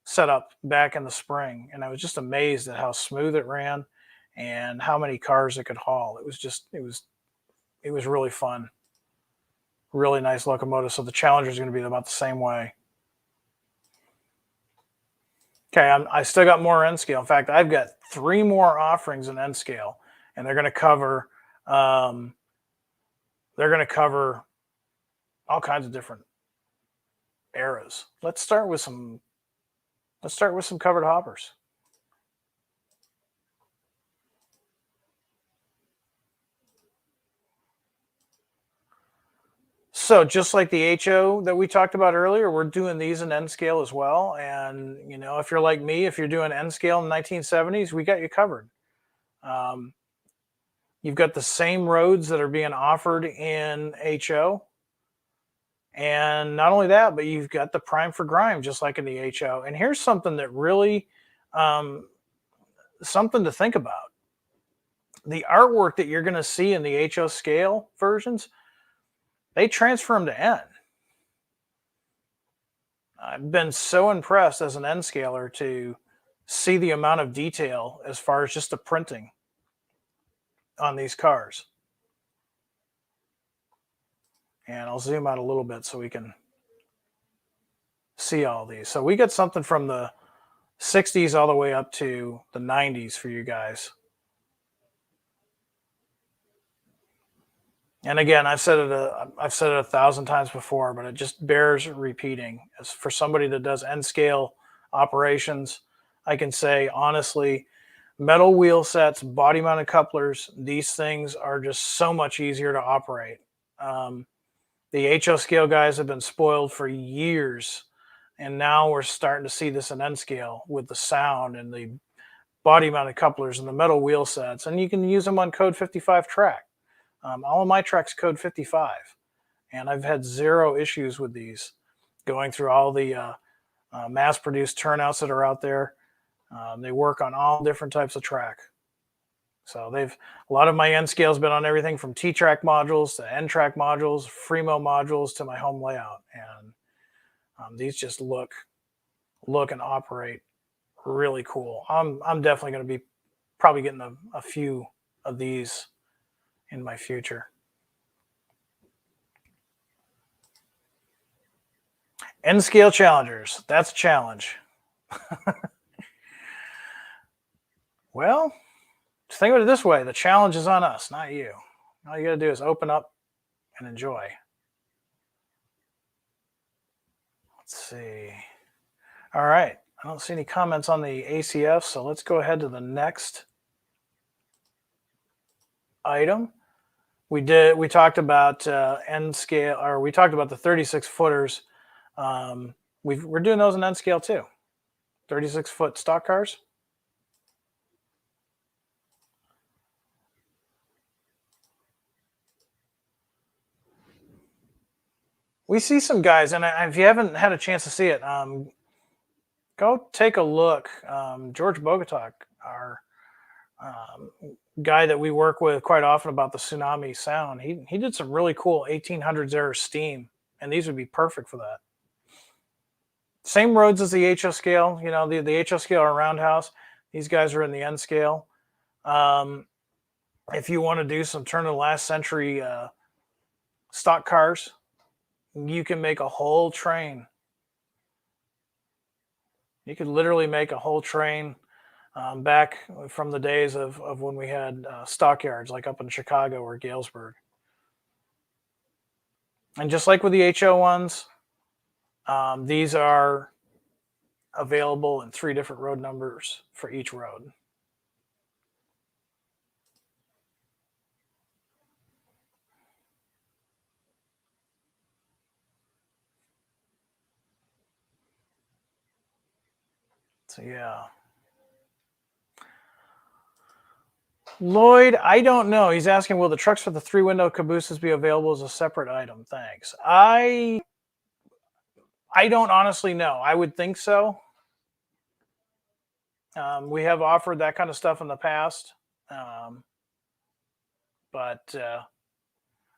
setup back in the spring, and I was just amazed at how smooth it ran and how many cars it could haul. It was really fun. Really nice locomotive. So the Challenger is going to be about the same way. Okay, I still got more N scale. In fact, I've got 3 more offerings in N scale, and they're going to cover all kinds of different eras. Let's start with some covered hoppers. So just like the HO that we talked about earlier, we're doing these in N scale as well. And you know, if you're like me, if you're doing N scale in the 1970s, we got you covered. You've got the same roads that are being offered in HO. And not only that, but you've got the prime for grime, just like in the HO. And here's something that really, something to think about. The artwork that you're going to see in the HO scale versions, they transfer them to N. I've been so impressed as an N scaler to see the amount of detail as far as just the printing on these cars. And I'll zoom out a little bit so we can see all these. So we got something from the 60s all the way up to the 90s for you guys. And again, I've said it 1,000 times before, but it just bears repeating. As for somebody that does N scale operations, I can say honestly, metal wheel sets, body mounted couplers, these things are just so much easier to operate. The HO scale guys have been spoiled for years, and now we're starting to see this in N scale with the sound and the body mounted couplers and the metal wheel sets, and you can use them on code 55 track. All of my tracks code 55, and I've had 0 issues with these going through all the mass-produced turnouts that are out there. They work on all different types of track. So a lot of my N scale's been on everything from T-track modules to N-track modules, Freemo modules to my home layout, and these just look and operate really cool. I'm definitely going to be probably getting a few of these in my future. N scale challengers. That's a challenge. Well, think of it this way. The challenge is on us, not you. All you got to do is open up and enjoy. Let's see. All right. I don't see any comments on the ACF, so let's go ahead to the next item. We talked about N scale, or we talked about the 36 footers. We're doing those in N scale too. 36 foot stock cars. We see some guys, and if you haven't had a chance to see it, go take a look. George Bogatak, our guy that we work with quite often about the tsunami sound, he did some really cool 1800s era steam, and these would be perfect for that. Same roads as the HO scale, you know, the HO scale or Roundhouse. These guys are in the N scale. If you want to do some turn of the last century stock cars, you can make a whole train. You could literally make a whole train back from the days of when we had stockyards, like up in Chicago or Galesburg. And just like with the HO ones, these are available in 3 different road numbers for each road. So yeah. Lloyd, I don't know. He's asking, will the trucks for the 3-window cabooses be available as a separate item? Thanks. I don't honestly know. I would think so. We have offered that kind of stuff in the past. But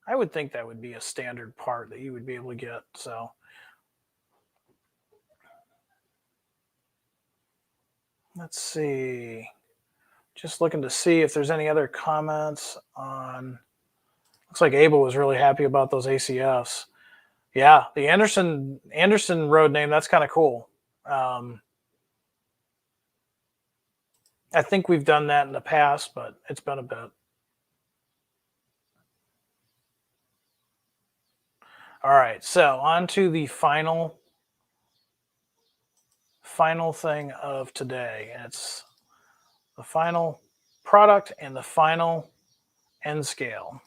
I would think that would be a standard part that you would be able to get. So let's see. Just looking to see if there's any other comments on. Looks like Abel was really happy about those ACFs. Yeah, the Anderson road name, that's kind of cool. I think we've done that in the past, but it's been a bit. All right, so on to the final thing of today. It's the final product and the final N scale.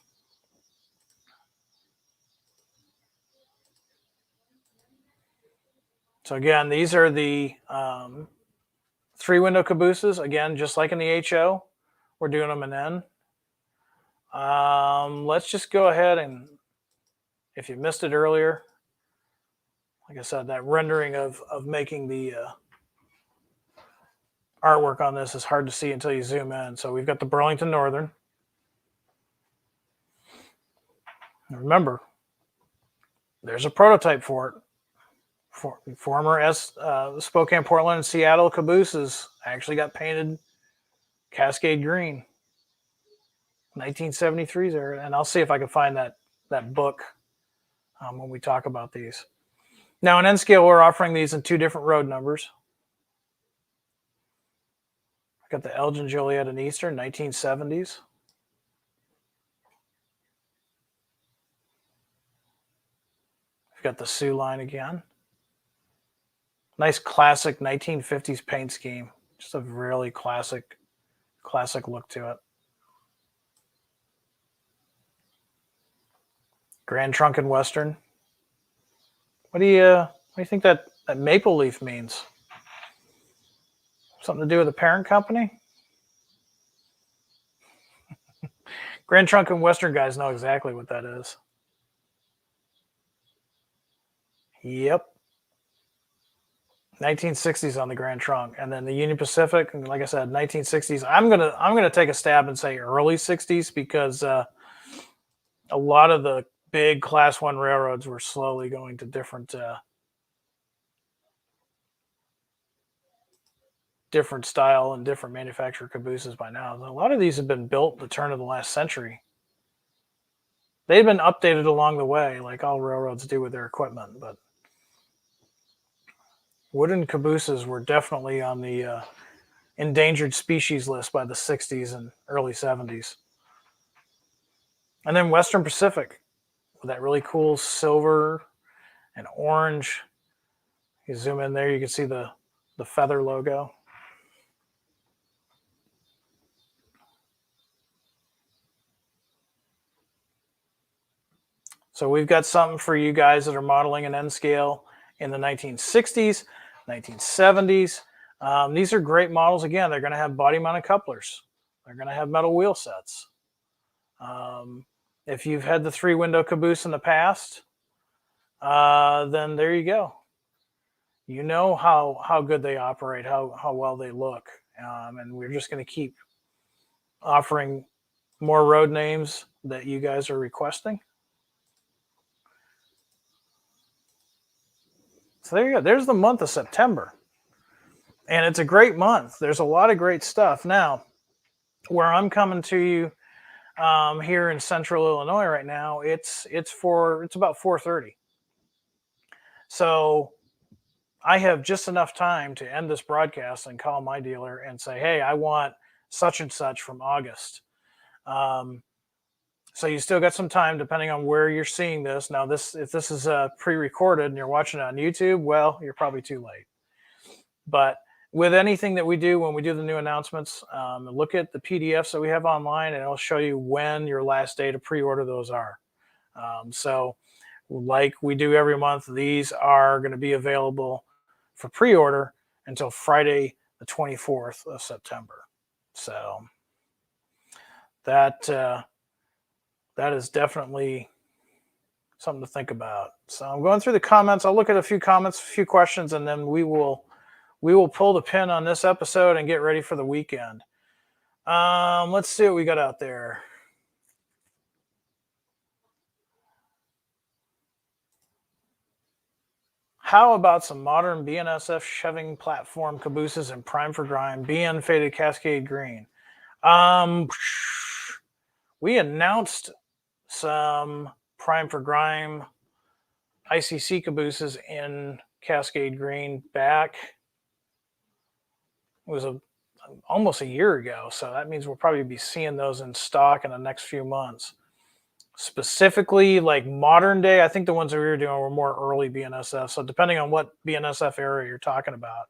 So again, these are the 3-window cabooses. Again, just like in the HO, we're doing them in N. Let's just go ahead and, if you missed it earlier, like I said, that rendering of making the artwork on this is hard to see until you zoom in. So we've got the Burlington Northern. And remember, there's a prototype for it. Former Spokane, Portland, and Seattle cabooses actually got painted Cascade Green. 1973s era, and I'll see if I can find that book when we talk about these. Now in N scale, we're offering these in 2 different road numbers. I've got the Elgin, Joliet, and Eastern, 1970s. We've got the Sioux line again. Nice classic 1950s paint scheme. Just a really classic look to it. Grand Trunk and Western. What do you think that maple leaf means? Something to do with the parent company? Grand Trunk and Western guys know exactly what that is. Yep. 1960s on the Grand Trunk, and then the Union Pacific, like I said, 1960s. I'm gonna take a stab and say early 60s because a lot of the big Class 1 railroads were slowly going to different style and different manufacturer cabooses by now. A lot of these have been built at the turn of the last century. They've been updated along the way, like all railroads do with their equipment, but wooden cabooses were definitely on the endangered species list by the 60s and early 70s. And then Western Pacific with that really cool silver and orange. You zoom in there, you can see the feather logo. So we've got something for you guys that are modeling an N scale in the 1960s, 1970s. These are great models. Again, they're going to have body mounted couplers. They're going to have metal wheel sets. If you've had the 3-window caboose in the past, then there you go. You know how good they operate, how well they look. And we're just going to keep offering more road names that you guys are requesting. So there you go. There's the month of September. And it's a great month. There's a lot of great stuff. Now, where I'm coming to you here in central Illinois right now, it's about 4:30. So I have just enough time to end this broadcast and call my dealer and say, hey, I want such and such from August. So you still got some time, depending on where you're seeing this. Now, if this is pre-recorded and you're watching it on YouTube, well, you're probably too late. But with anything that we do, when we do the new announcements, look at the PDFs that we have online, and it'll show you when your last day to pre-order those are. So like we do every month, these are going to be available for pre-order until Friday, the 24th of September. So that is definitely something to think about. So I'm going through the comments. I'll look at a few comments, a few questions, and then we will pull the pin on this episode and get ready for the weekend. Let's see what we got out there. How about some modern BNSF shoving platform cabooses in prime for grime, BN faded Cascade green? We announced some prime for grime ICC cabooses in Cascade green back. It was almost a year ago, so that means we'll probably be seeing those in stock in the next few months. Specifically, like modern day, I think the ones that we were doing were more early BNSF. So depending on what BNSF area you're talking about.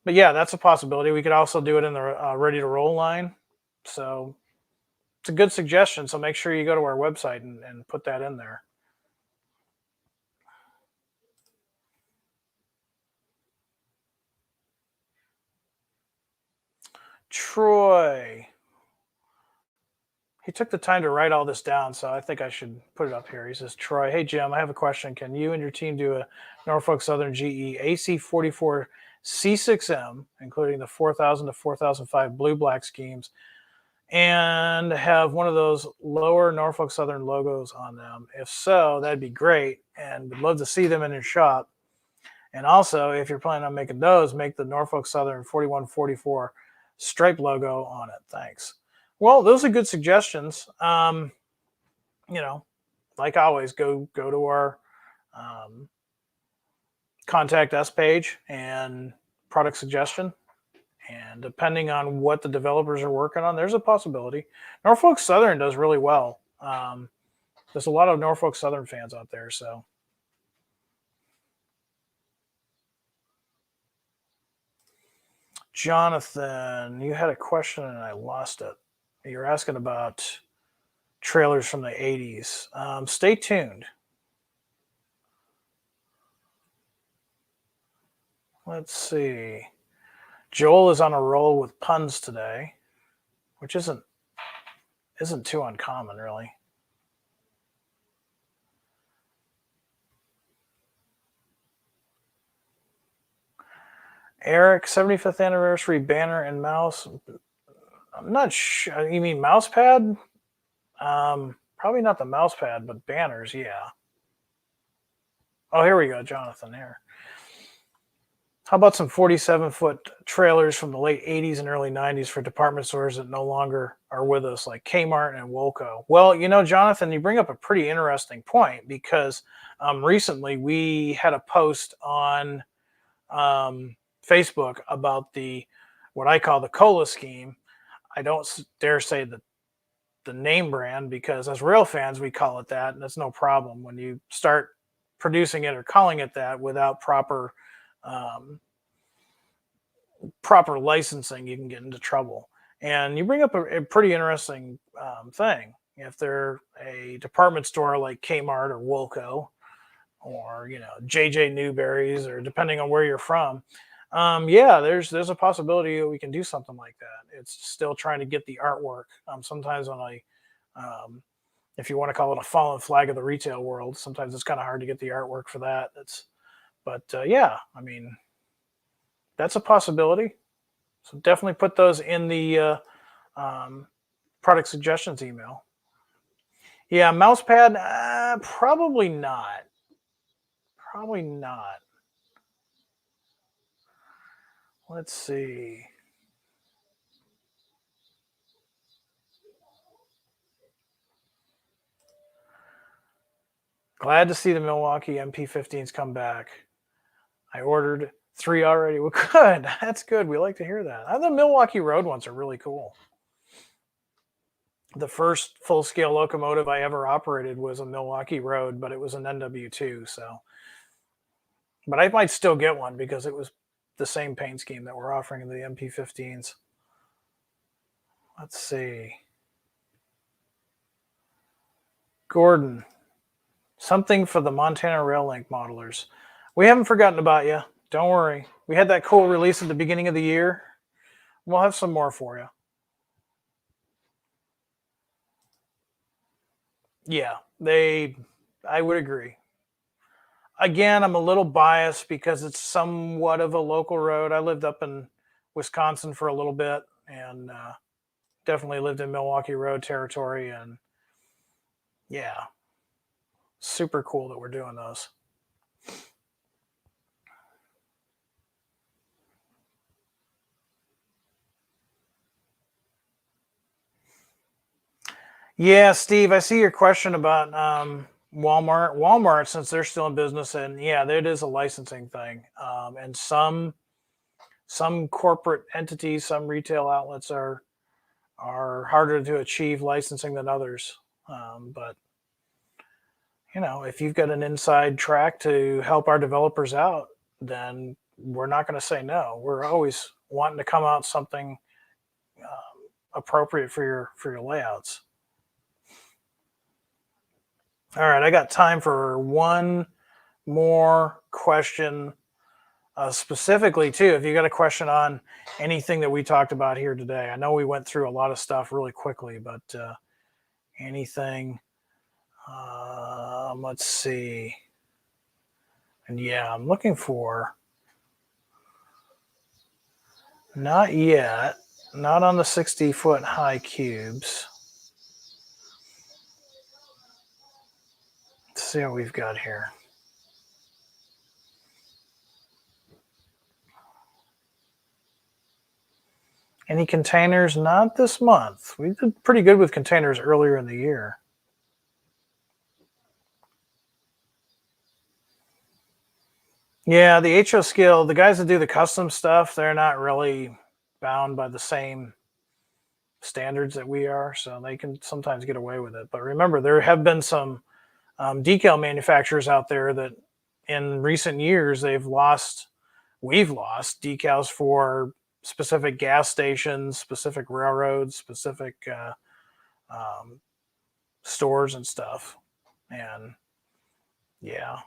But yeah, that's a possibility. We could also do it in the ready to roll line. So it's a good suggestion. So make sure you go to our website and put that in there. Troy. He took the time to write all this down, so I think I should put it up here. He says, Troy, hey, Jim, I have a question. Can you and your team do a Norfolk Southern GE AC44 C6M, including the 4000 to 4005 blue-black schemes, and have one of those lower Norfolk Southern logos on them? If so, that'd be great, and we'd love to see them in your shop. And also, if you're planning on making those, make the Norfolk Southern 4144 stripe logo on it. Thanks. Well, those are good suggestions. Like always, go to our contact us page and product suggestion. And depending on what the developers are working on, there's a possibility. Norfolk Southern does really well. There's a lot of Norfolk Southern fans out there. So Jonathan, you had a question and I lost it. You're asking about trailers from the 80s. Stay tuned. Let's see. Joel is on a roll with puns today, which isn't too uncommon, really. Eric, 75th anniversary banner and mouse. I'm not sure. You mean mouse pad? Probably not the mouse pad, but banners, yeah. Oh, here we go, Jonathan, here. How about some 47-foot trailers from the late 80s and early 90s for department stores that no longer are with us, like Kmart and Woolco? Well, you know, Jonathan, you bring up a pretty interesting point because recently we had a post on Facebook about what I call the cola scheme. I don't dare say the name brand because as rail fans we call it that, and that's no problem. When you start producing it or calling it that without proper licensing, you can get into trouble. And you bring up a pretty interesting thing. If they're a department store like Kmart or Woolco, or JJ Newberry's, or depending on where you're from, yeah, there's a possibility that we can do something like that. It's still trying to get the artwork. Sometimes on if you want to call it a fallen flag of the retail world, sometimes it's kind of hard to get the artwork for that. But yeah, I mean, that's a possibility. So definitely put those in the product suggestions email. Yeah, mouse pad, probably not. Probably not. Let's see. Glad to see the Milwaukee MP15s come back. I ordered 3 already. Well, good. That's good. We like to hear that. The Milwaukee Road ones are really cool. The first full-scale locomotive I ever operated was a Milwaukee Road, but it was an NW2. So, but I might still get one because it was the same paint scheme that we're offering in the MP15s. Let's see. Gordon, something for the Montana Rail Link modelers. We haven't forgotten about you. Don't worry. We had that cool release at the beginning of the year. We'll have some more for you. Yeah, I would agree. Again, I'm a little biased because it's somewhat of a local road. I lived up in Wisconsin for a little bit and definitely lived in Milwaukee Road territory. And yeah, super cool that we're doing those. Yeah, Steve, I see your question about Walmart. Walmart, since they're still in business, and yeah, it is a licensing thing. And some corporate entities, some retail outlets are harder to achieve licensing than others. But if you've got an inside track to help our developers out, then we're not going to say no. We're always wanting to come out something appropriate for your layouts. All right, I got time for one more question, specifically too. If you got a question on anything that we talked about here today, I know we went through a lot of stuff really quickly, but anything. Let's see. And yeah, I'm looking for. Not yet. Not on the 60-foot high cubes. Let's see what we've got here. Any containers? Not this month. We did pretty good with containers earlier in the year. Yeah, the HO skill, the guys that do the custom stuff, they're not really bound by the same standards that we are, so they can sometimes get away with it. But remember, there have been some decal manufacturers out there that in recent years we've lost decals for specific gas stations, specific railroads, specific stores and stuff. And yeah,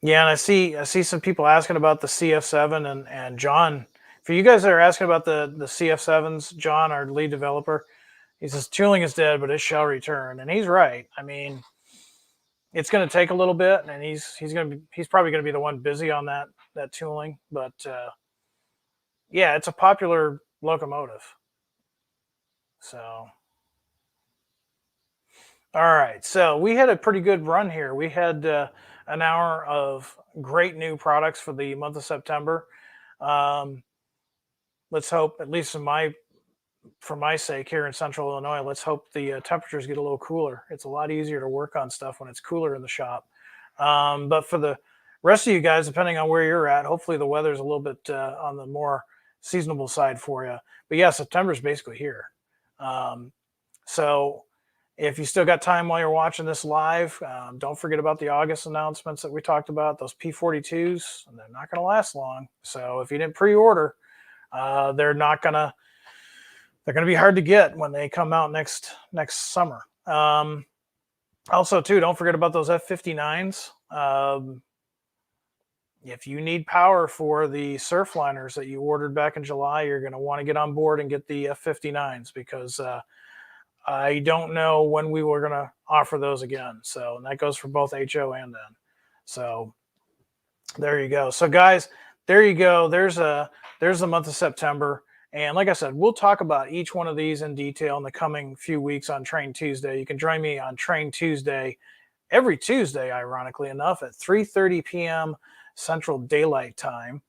and I see some people asking about the CF7 and John. For you guys that are asking about the CF7s, John, our lead developer, he says tooling is dead, but it shall return, and he's right. I it's going to take a little bit, and he's probably going to be the one busy on that that tooling. But yeah, it's a popular locomotive. So, all right. So we had a pretty good run here. We had an hour of great new products for the month of September. Let's hope, at least for my sake here in Central Illinois, let's hope the temperatures get a little cooler. It's a lot easier to work on stuff when it's cooler in the shop. But for the rest of you guys, depending on where you're at, hopefully the weather's a little bit on the more seasonable side for you. But yeah, September's basically here. So if you still got time while you're watching this live, don't forget about the August announcements that we talked about, those P42s, and they're not going to last long. So if you didn't pre-order, they're going to be hard to get when they come out next summer. Also, too, don't forget about those F59s. If you need power for the surf liners that you ordered back in July, you're going to want to get on board and get the F59s, because I don't know when we were going to offer those again. So, and that goes for both HO and N. So there you go. So guys, there you go. There's the month of September. And like I said, we'll talk about each one of these in detail in the coming few weeks on Train Tuesday. You can join me on Train Tuesday, every Tuesday, ironically enough, at 3:30 p.m. Central Daylight Time.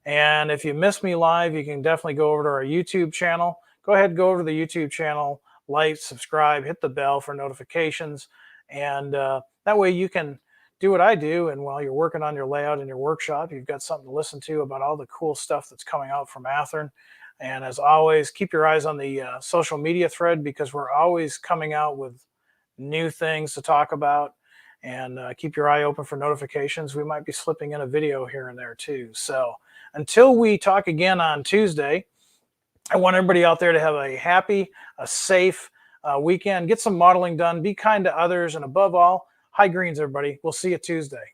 And if you miss me live, you can definitely go over to our YouTube channel. Go ahead and go over to the YouTube channel, like, subscribe, hit the bell for notifications. And that way you can do what I do. And while you're working on your layout in your workshop, you've got something to listen to about all the cool stuff that's coming out from Athearn. And as always, keep your eyes on the social media thread, because we're always coming out with new things to talk about. And keep your eye open for notifications. We might be slipping in a video here and there too. So until we talk again on Tuesday, I want everybody out there to have a happy, a safe weekend. Get some modeling done. Be kind to others. And above all, high greens, everybody. We'll see you Tuesday.